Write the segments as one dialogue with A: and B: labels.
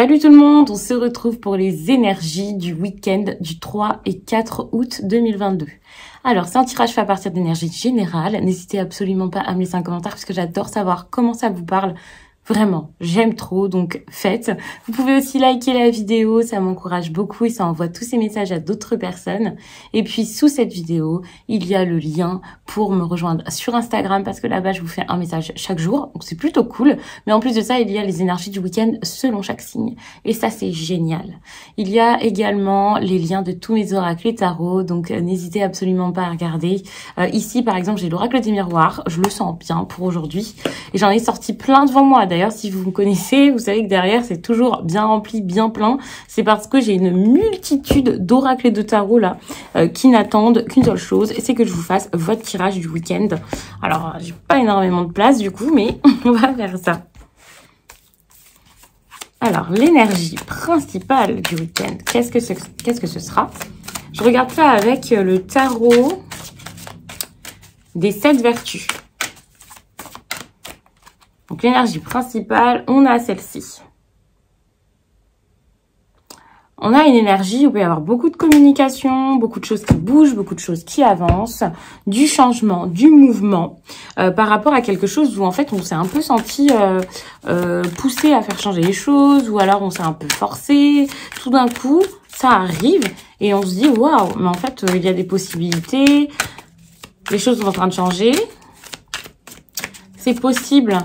A: Salut tout le monde, on se retrouve pour les énergies du week-end du 3 et 4 août 2022. Alors, c'est un tirage fait à partir d'énergie générale. N'hésitez absolument pas à me laisser un commentaire parce que j'adore savoir comment ça vous parle. Vraiment, j'aime trop, donc faites. Vous pouvez aussi liker la vidéo, ça m'encourage beaucoup et ça envoie tous ces messages à d'autres personnes. Et puis, sous cette vidéo, il y a le lien pour me rejoindre sur Instagram parce que là-bas, je vous fais un message chaque jour. Donc, c'est plutôt cool. Mais en plus de ça, il y a les énergies du week-end selon chaque signe. Et ça, c'est génial. Il y a également les liens de tous mes oracles et tarots. Donc, n'hésitez absolument pas à regarder. Ici, par exemple, j'ai l'oracle des miroirs. Je le sens bien pour aujourd'hui. Et j'en ai sorti plein devant moi. D'ailleurs, si vous me connaissez, vous savez que derrière, c'est toujours bien rempli, bien plein. C'est parce que j'ai une multitude d'oracles et de tarots là qui n'attendent qu'une seule chose, c'est que je vous fasse votre tirage du week-end. Alors, j'ai pas énormément de place du coup, mais on va faire ça. Alors, l'énergie principale du week-end, qu'est-ce que ce sera? Je regarde ça avec le tarot des 7 vertus. Donc, l'énergie principale, on a celle-ci. On a une énergie où il peut y avoir beaucoup de communication, beaucoup de choses qui bougent, beaucoup de choses qui avancent, du changement, du mouvement, par rapport à quelque chose où en fait on s'est un peu senti poussé à faire changer les choses, ou alors on s'est un peu forcé. Tout d'un coup, ça arrive et on se dit waouh, mais en fait il y a des possibilités, les choses sont en train de changer. C'est possible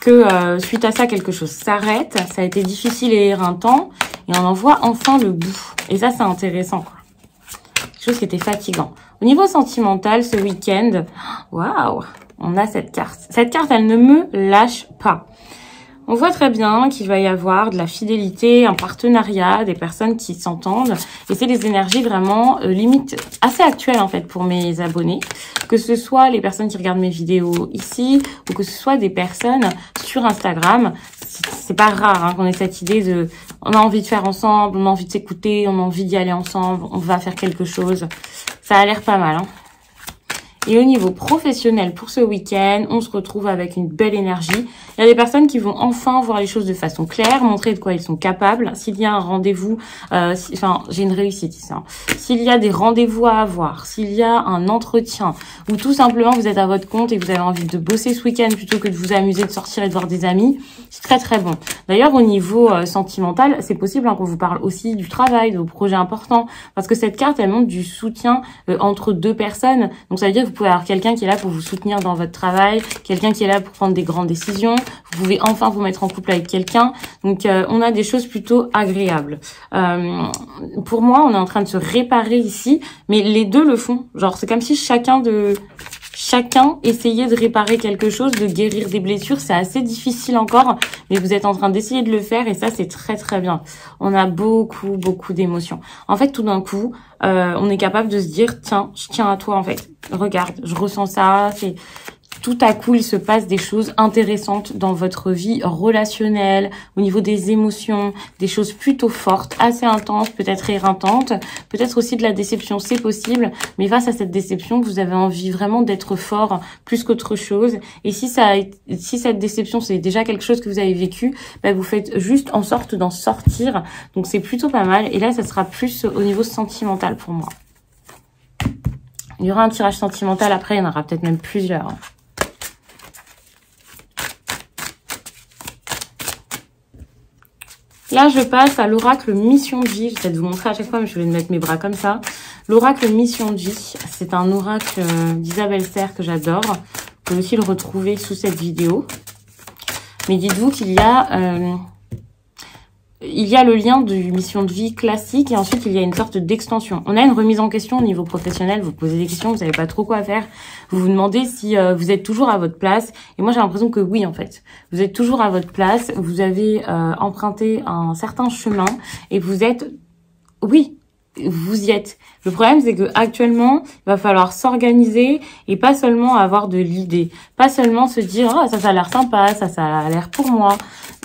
A: que suite à ça, quelque chose s'arrête. Ça a été difficile et éreintant. Et on en voit enfin le bout. Et ça, c'est intéressant, quoi. Quelque chose qui était fatigant. Au niveau sentimental, ce week-end, waouh, on a cette carte. Cette carte, elle ne me lâche pas. On voit très bien qu'il va y avoir de la fidélité, un partenariat, des personnes qui s'entendent. Et c'est des énergies vraiment limite assez actuelles en fait pour mes abonnés. Que ce soit les personnes qui regardent mes vidéos ici ou que ce soit des personnes sur Instagram. C'est pas rare hein, qu'on ait cette idée de on a envie de faire ensemble, on a envie de s'écouter, on a envie d'y aller ensemble, on va faire quelque chose. Ça a l'air pas mal hein. Et au niveau professionnel, pour ce week-end, on se retrouve avec une belle énergie. Il y a des personnes qui vont enfin voir les choses de façon claire, montrer de quoi ils sont capables. S'il y a un rendez-vous, j'ai une réussite ici. Hein. S'il y a des rendez-vous à avoir, s'il y a un entretien, ou tout simplement vous êtes à votre compte et vous avez envie de bosser ce week-end plutôt que de vous amuser, de sortir et de voir des amis, c'est très très bon. D'ailleurs, au niveau sentimental, c'est possible hein, qu'on vous parle aussi du travail, de vos projets importants, parce que cette carte, elle montre du soutien entre deux personnes. Donc ça veut dire que vous pouvez avoir quelqu'un qui est là pour vous soutenir dans votre travail, quelqu'un qui est là pour prendre des grandes décisions. Vous pouvez enfin vous mettre en couple avec quelqu'un. Donc, on a des choses plutôt agréables. Pour moi, on est en train de se réparer ici, mais les deux le font. Genre, c'est comme si chacun essayait de réparer quelque chose, de guérir des blessures. C'est assez difficile encore, mais vous êtes en train d'essayer de le faire et ça, c'est très, très bien. On a beaucoup, beaucoup d'émotions. En fait, tout d'un coup, on est capable de se dire, tiens, je tiens à toi, en fait. Regarde, je ressens ça, c'est... Tout à coup, il se passe des choses intéressantes dans votre vie relationnelle, au niveau des émotions, des choses plutôt fortes, assez intenses, peut-être éreintantes, peut-être aussi de la déception, c'est possible. Mais face à cette déception, vous avez envie vraiment d'être fort plus qu'autre chose. Et si cette déception, c'est déjà quelque chose que vous avez vécu, bah, vous faites juste en sorte d'en sortir. Donc, c'est plutôt pas mal. Et là, ça sera plus au niveau sentimental pour moi. Il y aura un tirage sentimental. Après, il y en aura peut-être même plusieurs. Là, je passe à l'oracle mission de vie. J'essaie de vous montrer à chaque fois, mais je vais mettre mes bras comme ça. L'oracle mission de vie, c'est un oracle d'Isabelle Serre que j'adore. Vous pouvez aussi le retrouver sous cette vidéo. Mais dites-vous qu'il y a le lien du mission de vie classique et ensuite il y a une sorte d'extension. On a une remise en question au niveau professionnel, vous posez des questions, vous savez pas trop quoi faire. Vous vous demandez si vous êtes toujours à votre place. Et moi j'ai l'impression que oui en fait. Vous êtes toujours à votre place, vous avez emprunté un certain chemin et vous êtes... Oui, vous y êtes. Le problème, c'est que actuellement, il va falloir s'organiser et pas seulement avoir de l'idée. Pas seulement se dire, ah, ça a l'air sympa, ça a l'air pour moi.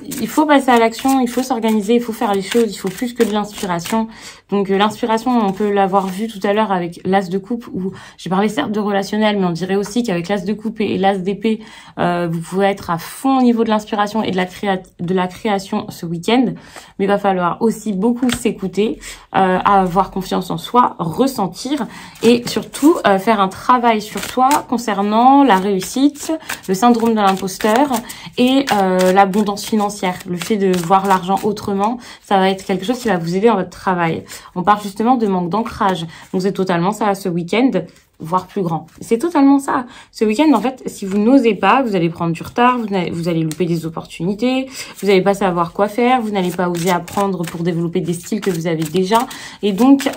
A: il faut passer à l'action, il faut s'organiser, il faut faire les choses, il faut plus que de l'inspiration. Donc l'inspiration, on peut l'avoir vu tout à l'heure avec l'as de coupe, où j'ai parlé certes de relationnel, mais on dirait aussi qu'avec l'as de coupe et l'as d'épée, vous pouvez être à fond au niveau de l'inspiration et de la création ce week-end. Mais il va falloir aussi beaucoup s'écouter, avoir confiance en soi, ressentir et surtout faire un travail sur soi concernant la réussite, le syndrome de l'imposteur et l'abondance financière. Le fait de voir l'argent autrement, ça va être quelque chose qui va vous aider dans votre travail. On parle justement de manque d'ancrage. Donc c'est totalement ça ce week-end, voire plus grand. C'est totalement ça. Ce week-end, en fait, si vous n'osez pas, vous allez prendre du retard, vous allez louper des opportunités, vous n'allez pas savoir quoi faire, vous n'allez pas oser apprendre pour développer des skills que vous avez déjà. Et donc,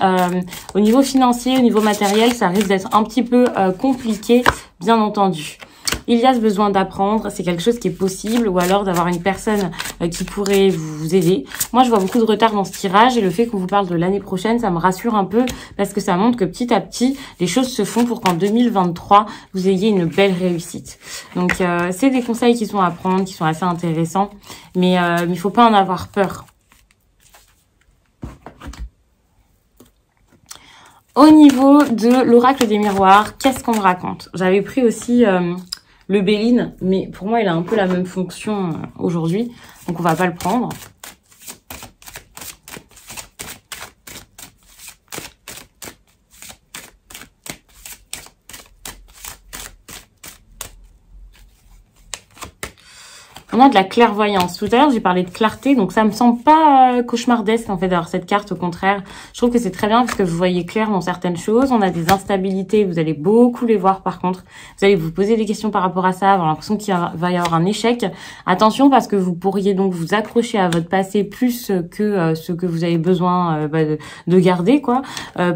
A: au niveau financier, au niveau matériel, ça risque d'être un petit peu compliqué, bien entendu. Il y a ce besoin d'apprendre, c'est quelque chose qui est possible, ou alors d'avoir une personne qui pourrait vous aider. Moi, je vois beaucoup de retard dans ce tirage et le fait qu'on vous parle de l'année prochaine, ça me rassure un peu parce que ça montre que petit à petit, les choses se font pour qu'en 2023, vous ayez une belle réussite. Donc, c'est des conseils qui sont à prendre, qui sont assez intéressants, mais il faut pas en avoir peur. Au niveau de l'oracle des miroirs, qu'est-ce qu'on me raconte? J'avais pris aussi le Béline, mais pour moi, il a un peu la même fonction aujourd'hui, donc on va pas le prendre. On a de la clairvoyance. Tout à l'heure, j'ai parlé de clarté, donc ça me semble pas cauchemardesque en fait d'avoir cette carte. Au contraire, je trouve que c'est très bien parce que vous voyez clair dans certaines choses. On a des instabilités, vous allez beaucoup les voir par contre. Vous allez vous poser des questions par rapport à ça, avoir l'impression qu'il va y avoir un échec. Attention parce que vous pourriez donc vous accrocher à votre passé plus que ce que vous avez besoin de garder, quoi,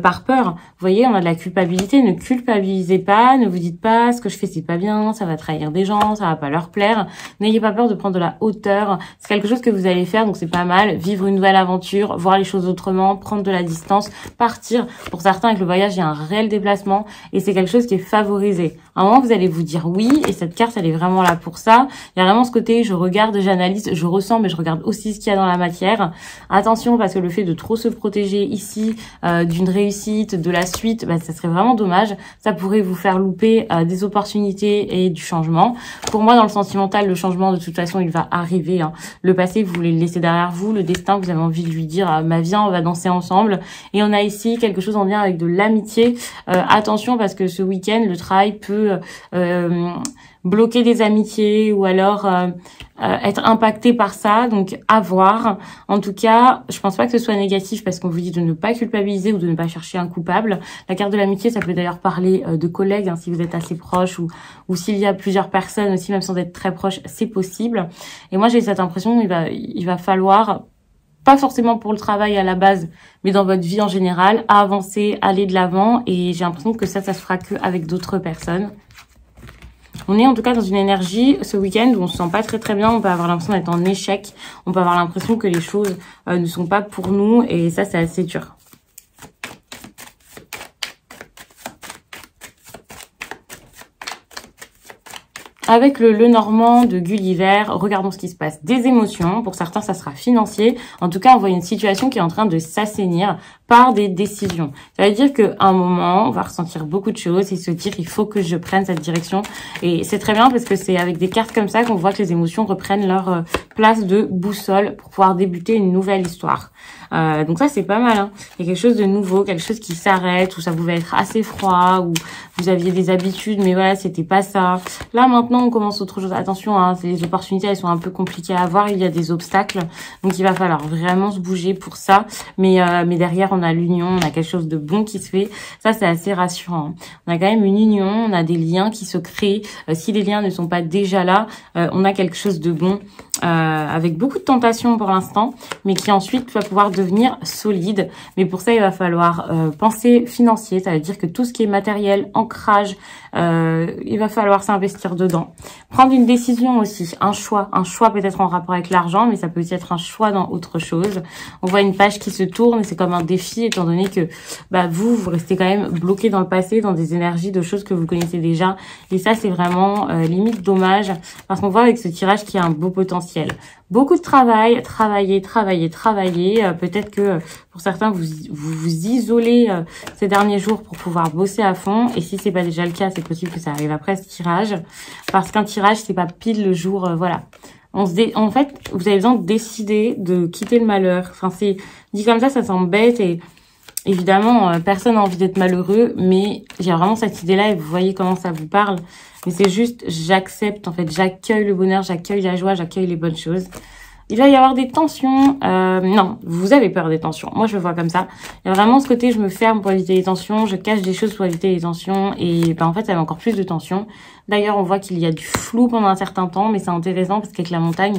A: par peur. Vous voyez, on a de la culpabilité. Ne culpabilisez pas, ne vous dites pas ce que je fais c'est pas bien, ça va trahir des gens, ça va pas leur plaire. N'ayez pas peur de prendre de la hauteur, c'est quelque chose que vous allez faire, donc c'est pas mal. Vivre une nouvelle aventure, voir les choses autrement, prendre de la distance, partir. Pour certains, avec le voyage, il y a un réel déplacement et c'est quelque chose qui est favorisé. À un moment, vous allez vous dire oui, et cette carte, elle est vraiment là pour ça. Il y a vraiment ce côté, je regarde, j'analyse, je ressens, mais je regarde aussi ce qu'il y a dans la matière. Attention, parce que le fait de trop se protéger ici, d'une réussite, de la suite, ça serait vraiment dommage. Ça pourrait vous faire louper des opportunités et du changement. Pour moi, dans le sentimental, le changement, de toute façon, il va arriver. Le passé, vous voulez le laisser derrière vous. Le destin, vous avez envie de lui dire, viens, on va danser ensemble. Et on a ici quelque chose en lien avec de l'amitié. Attention, parce que ce week-end, le travail peut bloquer des amitiés ou alors être impacté par ça, donc à voir. En tout cas, je pense pas que ce soit négatif parce qu'on vous dit de ne pas culpabiliser ou de ne pas chercher un coupable. La carte de l'amitié, ça peut d'ailleurs parler de collègues, si vous êtes assez proche ou s'il y a plusieurs personnes aussi, même sans être très proche, c'est possible. Et moi, j'ai cette impression il va falloir, pas forcément pour le travail à la base, mais dans votre vie en général, à avancer, aller de l'avant. Et j'ai l'impression que ça se fera qu'avec d'autres personnes. On est en tout cas dans une énergie ce week-end où on se sent pas très très bien. On peut avoir l'impression d'être en échec. On peut avoir l'impression que les choses ne sont pas pour nous. Et ça, c'est assez dur. Avec le Normand de Gulliver, regardons ce qui se passe. Des émotions, pour certains ça sera financier. En tout cas, on voit une situation qui est en train de s'assainir par des décisions. Ça veut dire qu'à un moment, on va ressentir beaucoup de choses et se dire il faut que je prenne cette direction. Et c'est très bien parce que c'est avec des cartes comme ça qu'on voit que les émotions reprennent leur place de boussole pour pouvoir débuter une nouvelle histoire. Donc ça, c'est pas mal. Il y a quelque chose de nouveau, quelque chose qui s'arrête, où ça pouvait être assez froid, où vous aviez des habitudes, mais voilà, c'était pas ça. Là, maintenant, on commence autre chose. Attention, les opportunités, elles sont un peu compliquées à avoir. Il y a des obstacles. Donc, il va falloir vraiment se bouger pour ça. Mais derrière, on a l'union, on a quelque chose de bon qui se fait. Ça, c'est assez rassurant. On a quand même une union, on a des liens qui se créent. Si les liens ne sont pas déjà là, on a quelque chose de bon. Avec beaucoup de tentations pour l'instant, mais qui ensuite va pouvoir devenir solide. Mais pour ça, il va falloir penser financier, ça veut dire que tout ce qui est matériel, ancrage, il va falloir s'investir dedans. Prendre une décision aussi, un choix peut-être en rapport avec l'argent, mais ça peut aussi être un choix dans autre chose. On voit une page qui se tourne, c'est comme un défi, étant donné que vous restez quand même bloqué dans le passé, dans des énergies de choses que vous connaissez déjà. Et ça, c'est vraiment limite dommage, parce qu'on voit avec ce tirage qu'il y a un beau potentiel. Beaucoup de travail, travailler. Peut-être que pour certains, vous isolez ces derniers jours pour pouvoir bosser à fond. Et si c'est pas déjà le cas, c'est possible que ça arrive après ce tirage. Parce qu'un tirage, c'est pas pile le jour, voilà. En fait, vous avez besoin de décider de quitter le malheur. Enfin, c'est dit comme ça semble bête et évidemment, personne n'a envie d'être malheureux, mais j'ai vraiment cette idée-là et vous voyez comment ça vous parle. Mais c'est juste, j'accepte, en fait, j'accueille le bonheur, j'accueille la joie, j'accueille les bonnes choses. Il va y avoir des tensions. Non, vous avez peur des tensions. Moi, je le vois comme ça. Il y a vraiment ce côté, je me ferme pour éviter les tensions, je cache des choses pour éviter les tensions. Et ben, en fait, ça va encore plus de tensions. D'ailleurs, on voit qu'il y a du flou pendant un certain temps, mais c'est intéressant parce qu'avec la montagne,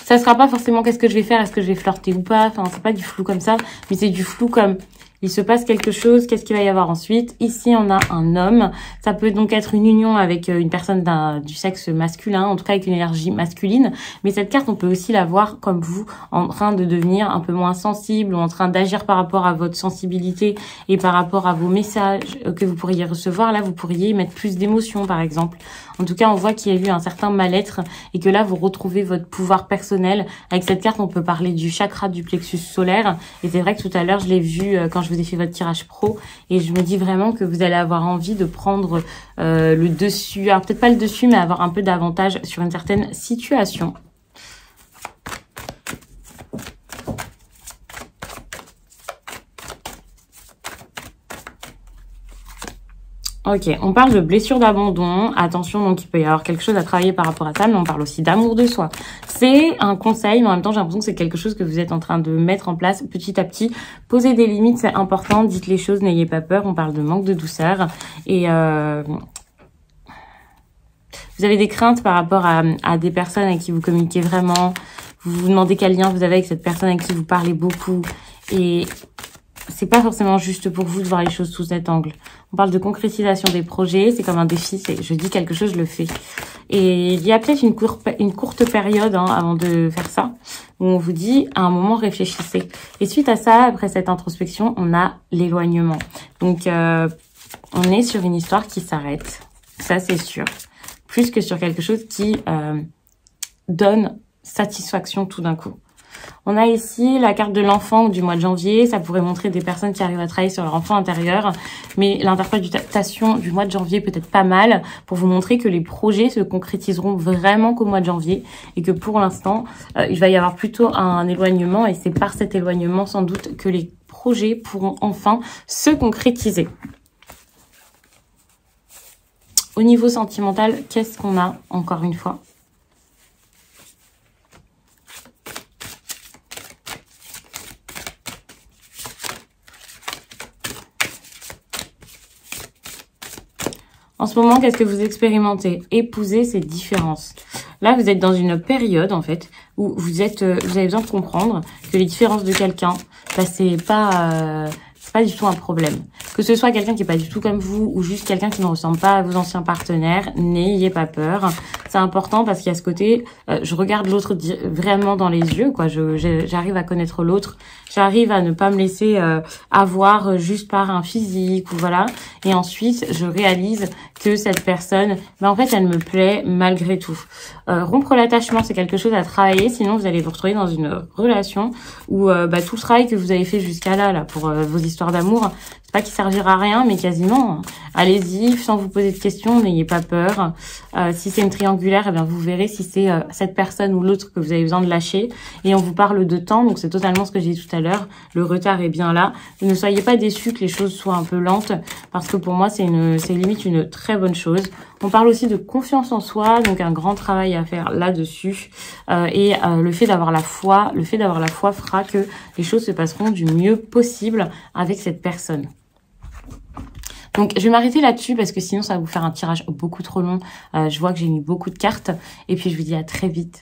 A: ça sera pas forcément qu'est-ce que je vais faire, est-ce que je vais flirter ou pas. Enfin, c'est pas du flou comme ça, mais c'est du flou comme... Il se passe quelque chose, qu'est-ce qu'il va y avoir ensuite? Ici, on a un homme. Ça peut donc être une union avec une personne du sexe masculin, en tout cas avec une énergie masculine. Mais cette carte, on peut aussi la voir comme vous, en train de devenir un peu moins sensible, ou en train d'agir par rapport à votre sensibilité et par rapport à vos messages que vous pourriez recevoir. Là, vous pourriez mettre plus d'émotions, par exemple. En tout cas, on voit qu'il y a eu un certain mal-être et que là, vous retrouvez votre pouvoir personnel. Avec cette carte, on peut parler du chakra du plexus solaire. Et c'est vrai que tout à l'heure, je l'ai vu quand je vous ai fait votre tirage pro. Et je me dis vraiment que vous allez avoir envie de prendre le dessus. Alors, peut-être pas le dessus, mais avoir un peu d'avantage sur une certaine situation. Ok, on parle de blessure d'abandon. Attention, donc il peut y avoir quelque chose à travailler par rapport à ça, mais on parle aussi d'amour de soi. C'est un conseil, mais en même temps, j'ai l'impression que c'est quelque chose que vous êtes en train de mettre en place petit à petit. Posez des limites, c'est important. Dites les choses, n'ayez pas peur. On parle de manque de douceur. Et vous avez des craintes par rapport à des personnes avec qui vous communiquez vraiment. Vous vous demandez quel lien vous avez avec cette personne avec qui vous parlez beaucoup. Et... c'est pas forcément juste pour vous de voir les choses sous cet angle. On parle de concrétisation des projets, c'est comme un défi, je dis quelque chose, je le fais. Et il y a peut-être une courte période avant de faire ça, où on vous dit, à un moment, réfléchissez. Et suite à ça, après cette introspection, on a l'éloignement. Donc, on est sur une histoire qui s'arrête, ça c'est sûr. Plus que sur quelque chose qui donne satisfaction tout d'un coup. On a ici la carte de l'enfant du mois de janvier. Ça pourrait montrer des personnes qui arrivent à travailler sur leur enfant intérieur. Mais l'interprétation du mois de janvier peut être pas mal pour vous montrer que les projets se concrétiseront vraiment qu'au mois de janvier. Et que pour l'instant, il va y avoir plutôt un éloignement. Et c'est par cet éloignement sans doute que les projets pourront enfin se concrétiser. Au niveau sentimental, qu'est-ce qu'on a encore une fois ? En ce moment, qu'est-ce que vous expérimentez? Épouser ces différences. Là, vous êtes dans une période, en fait, où vous avez besoin de comprendre que les différences de quelqu'un, bah, c'est pas du tout un problème. Que ce soit quelqu'un qui est pas du tout comme vous ou juste quelqu'un qui ne ressemble pas à vos anciens partenaires, n'ayez pas peur. C'est important parce qu'il y a ce côté, je regarde l'autre vraiment dans les yeux, quoi. J'arrive à connaître l'autre. J'arrive à ne pas me laisser avoir juste par un physique ou voilà. Et ensuite, je réalise que cette personne, ben en fait, elle me plaît malgré tout. Rompre l'attachement, c'est quelque chose à travailler. Sinon, vous allez vous retrouver dans une relation où tout le travail que vous avez fait jusqu'à là pour vos histoires d'amour, c'est pas qu'il servira à rien, mais quasiment. Allez-y, sans vous poser de questions, n'ayez pas peur. Si c'est une triangulaire, eh bien vous verrez si c'est cette personne ou l'autre que vous avez besoin de lâcher. Et on vous parle de temps, donc c'est totalement ce que j'ai dit tout à l'heure. Le retard est bien là. Ne soyez pas déçus que les choses soient un peu lentes, parce que pour moi, c'est limite une très bonne chose. On parle aussi de confiance en soi, donc un grand travail à faire là-dessus. Le fait d'avoir la foi, fera que les choses se passeront du mieux possible avec cette personne. Donc, je vais m'arrêter là-dessus parce que sinon, ça va vous faire un tirage beaucoup trop long. Je vois que j'ai mis beaucoup de cartes. Et puis, je vous dis à très vite.